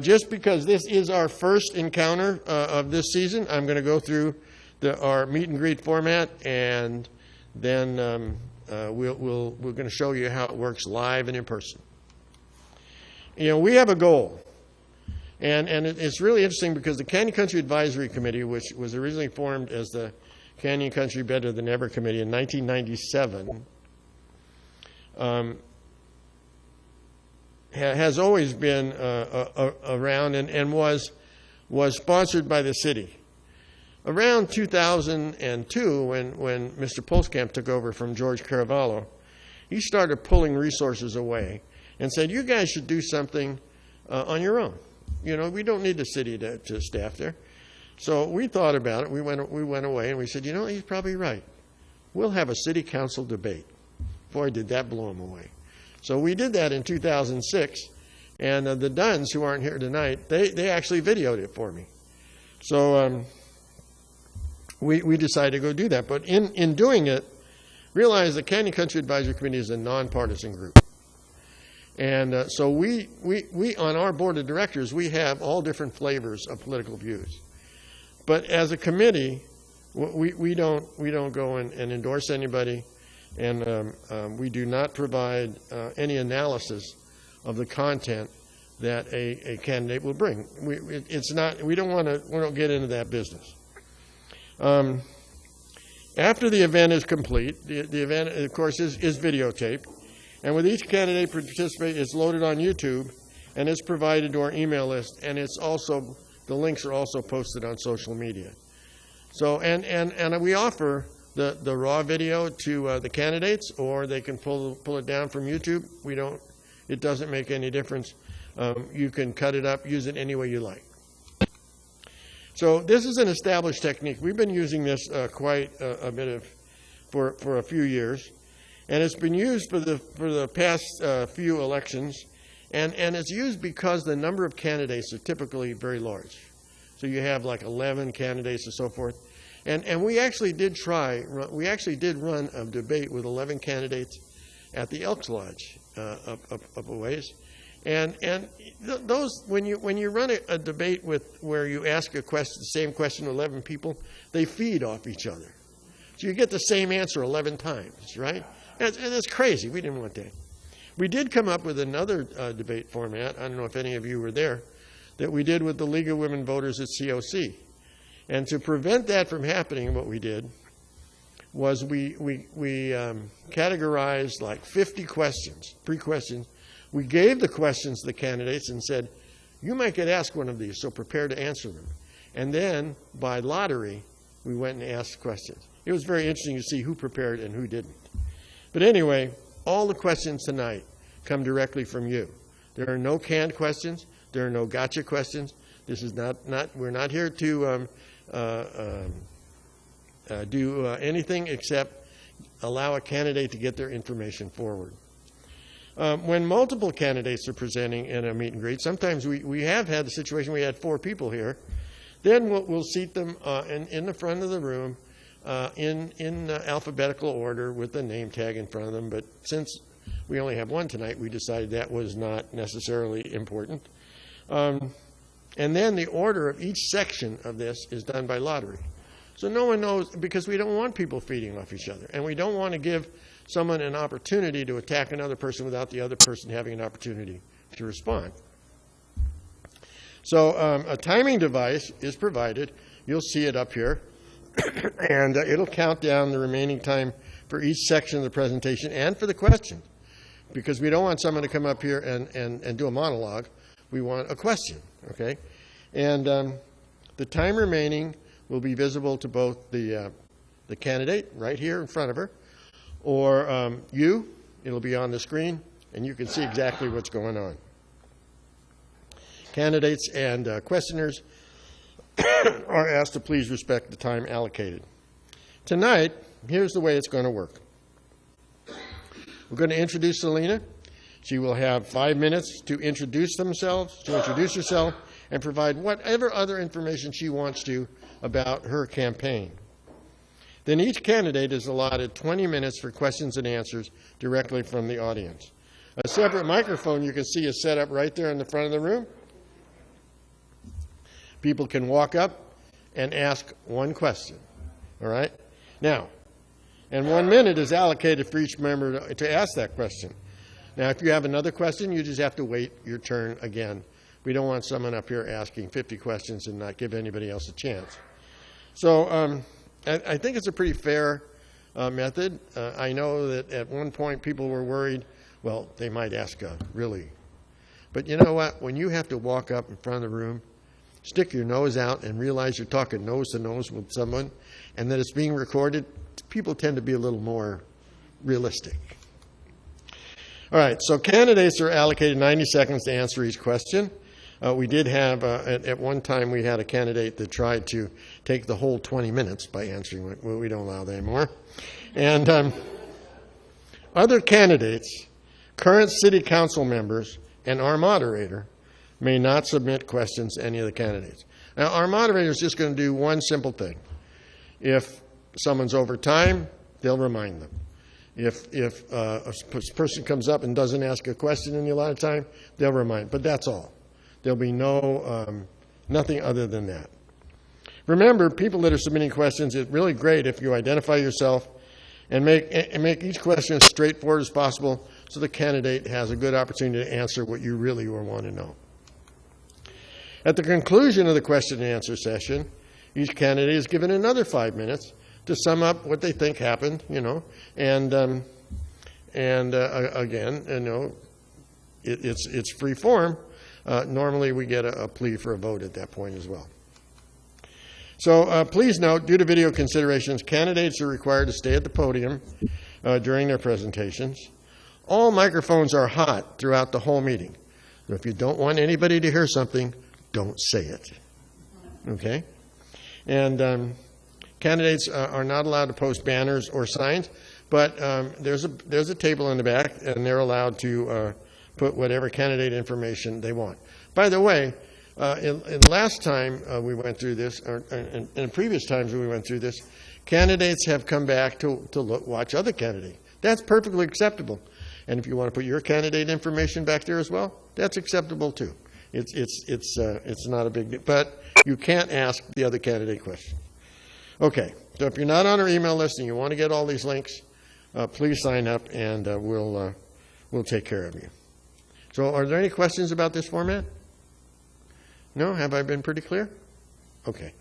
Just because this is our first encounter of this season, I'm going to go through our meet and greet format, and then we're going to show you how it works live and in person. You know, we have a goal, and it's really interesting because the Canyon Country Advisory Committee, which was originally formed as the Canyon Country Better Than Ever Committee in 1997, has always been around and was sponsored by the city. Around 2002, when Mr. Polskamp took over from George Caravallo, he started pulling resources away and said, you guys should do something on your own. You know, we don't need the city to staff there. So we thought about it. We went away and we said, you know, he's probably right. We'll have a city council debate. Boy, did that blow him away. So we did that in 2006, and the Duns, who aren't here tonight, they actually videoed it for me. So we decided to go do that. But in doing it, realize the Canyon Country Advisory Committee is a nonpartisan group. And so we on our board of directors, we have all different flavors of political views. But as a committee, we don't go and endorse anybody. And we do not provide any analysis of the content that a candidate will bring. We don't get into that business. After the event is complete, the event, of course, is videotaped, and with each candidate participating, it's loaded on YouTube, and it's provided to our email list, and it's also the links are also posted on social media. So and we offer the raw video to the candidates, or they can pull it down from YouTube. It doesn't make any difference. You can cut it up, use it any way you like. So this is an established technique. We've been using this quite a bit for a few years, and it's been used for the past few elections, and it's used because the number of candidates are typically very large. So you have like 11 candidates and so forth. And we actually did run a debate with 11 candidates at the Elks Lodge up a ways. And those, when you run a debate where you ask the same question to 11 people, they feed off each other. So you get the same answer 11 times, right? And it's crazy. We didn't want that. We did come up with another debate format. I don't know if any of you were there, that we did with the League of Women Voters at COC. And to prevent that from happening, what we did was we categorized like 50 questions, pre-questions. We gave the questions to the candidates and said, you might get asked one of these, so prepare to answer them. And then, by lottery, we went and asked questions. It was very interesting to see who prepared and who didn't. But anyway, all the questions tonight come directly from you. There are no canned questions. There are no gotcha questions. This is we're not here to do anything except allow a candidate to get their information forward. When multiple candidates are presenting in a meet and greet, sometimes we have had the situation we had 4 people here. Then we'll seat them in the front of the room in alphabetical order with the name tag in front of them. But since we only have one tonight, we decided that was not necessarily important. And then the order of each section of this is done by lottery. So no one knows, because we don't want people feeding off each other. And we don't want to give someone an opportunity to attack another person without the other person having an opportunity to respond. So a timing device is provided. You'll see it up here. And it'll count down the remaining time for each section of the presentation and for the question. Because we don't want someone to come up here and do a monologue. We want a question, okay? And the time remaining will be visible to both the candidate right here in front of her, or it'll be on the screen, and you can see exactly what's going on. Candidates and questioners are asked to please respect the time allocated. Tonight, here's the way it's going to work. We're going to introduce Selena. She will have 5 minutes to introduce herself, and provide whatever other information she wants to about her campaign. Then each candidate is allotted 20 minutes for questions and answers directly from the audience. A separate microphone you can see is set up right there in the front of the room. People can walk up and ask one question. All right? Now, and 1 minute is allocated for each member to ask that question. Now, if you have another question, you just have to wait your turn again. We don't want someone up here asking 50 questions and not give anybody else a chance. So I think it's a pretty fair method. I know that at one point people were worried, well, they might ask really. But you know what? When you have to walk up in front of the room, stick your nose out and realize you're talking nose to nose with someone and that it's being recorded, people tend to be a little more realistic. All right, so candidates are allocated 90 seconds to answer each question. We did have, at one time, we had a candidate that tried to take the whole 20 minutes by answering. Well, we don't allow that anymore. And other candidates, current city council members, and our moderator may not submit questions to any of the candidates. Now, our moderator is just going to do one simple thing. If someone's over time, they'll remind them. If a person comes up and doesn't ask a question in the allotted time, they'll remind. But that's all. There'll be nothing other than that. Remember, people that are submitting questions, it's really great if you identify yourself and make each question as straightforward as possible so the candidate has a good opportunity to answer what you really want to know. At the conclusion of the question and answer session, each candidate is given another 5 minutes to sum up what they think happened, and again, it's free form. Normally we get a plea for a vote at that point as well. So please note, due to video considerations, candidates are required to stay at the podium during their presentations. All microphones are hot throughout the whole meeting. So if you don't want anybody to hear something, don't say it. Okay? And candidates are not allowed to post banners or signs, but there's a table in the back, and they're allowed to put whatever candidate information they want. By the way, in last time we went through this, or in previous times we went through this, candidates have come back to watch other candidates. That's perfectly acceptable. And if you want to put your candidate information back there as well, that's acceptable too. It's not a big deal, but you can't ask the other candidate questions. Okay, so if you're not on our email list and you want to get all these links, please sign up and we'll take care of you. So are there any questions about this format? No? Have I been pretty clear? Okay.